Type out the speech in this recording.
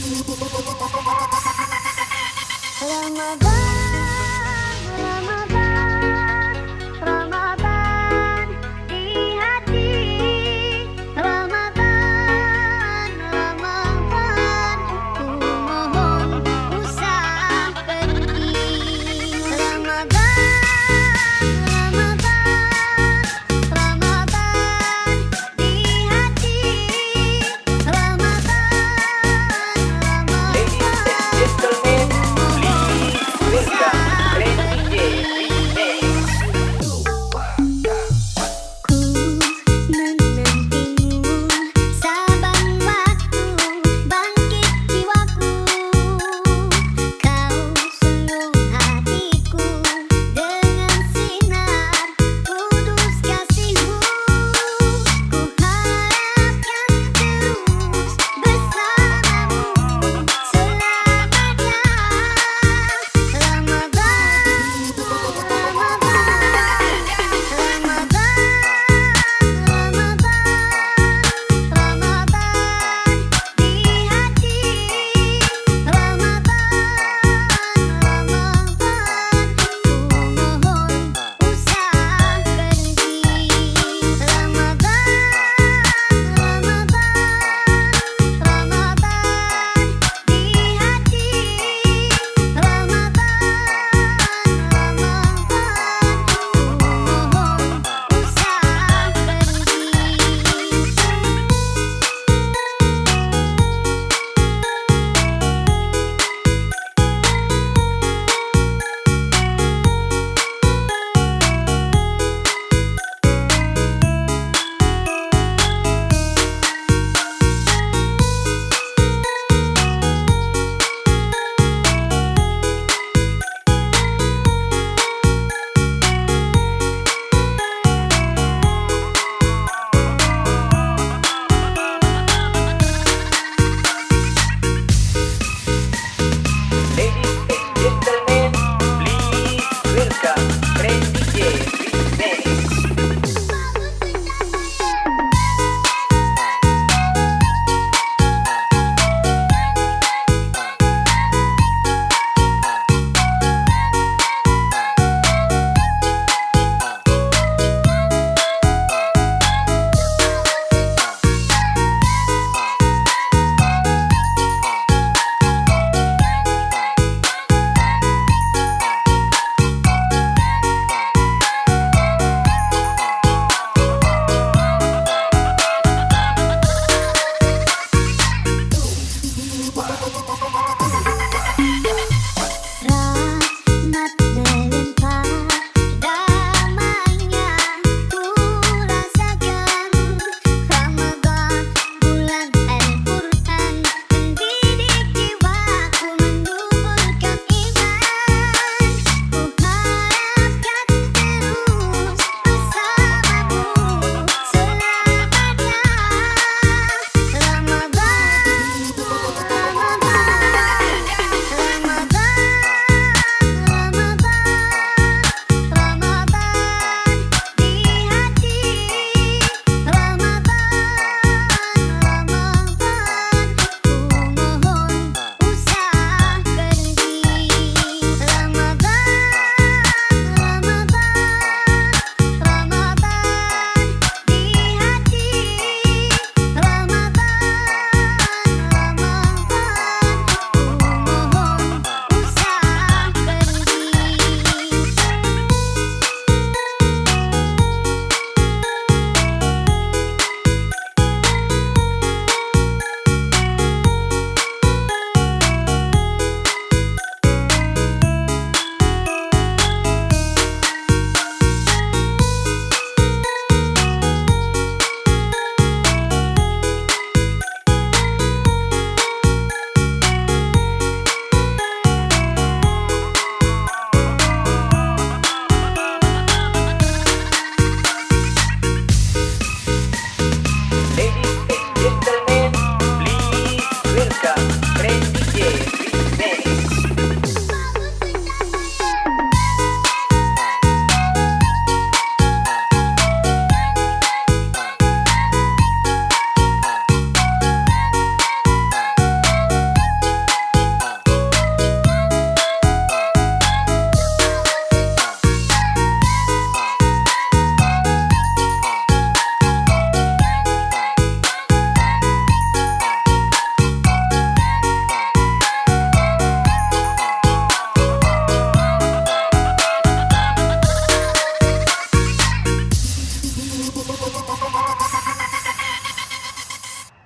Ramadan, Ramadan, Ramadan di hati. Ramadan, Ramadan, ku mohon usah pergi. Ramadan, Ramadan, Ramadan di hati. Ramadan, Ladies and gentlemen, please welcome Grand DJ Remix. Ku menantimu saban waktu, bangkit jiwaku. Kau sungguh hatiku dengan sinar kudus kasihmu. Ku harapkan terus bersamamu selamanya. Ramadan, Ramadan di hati. Ramadan, ku mohon usah pergi. Ramadan, di hati. Ramadan, mohon usah Ladies and gentlemen, please welcome Grand DJ Remix. Rahmat melimpah, damainya ku rasakan. Ramadan, bulan Al-Quran, mendidik jiwaku, menumbuhkan iman. Ku harapkan terus bersamamu selamanya. Ramadan, di hati. Ramadan, ku mohon usah pergi. Ramadan, di hati. Ramadan, ku mohon usah pergi. Ladies and gentlemen, please welcome Grand DJ